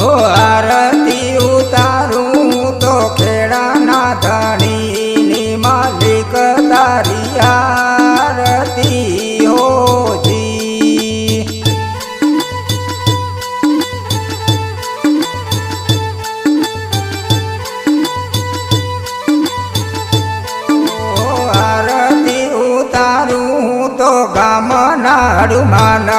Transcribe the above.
હો આરતી ઉતારું તો ખેડાના ધણીની માલિક તારી આરતી હોજી આરતી ઉતારું તો ગામના હનુમાન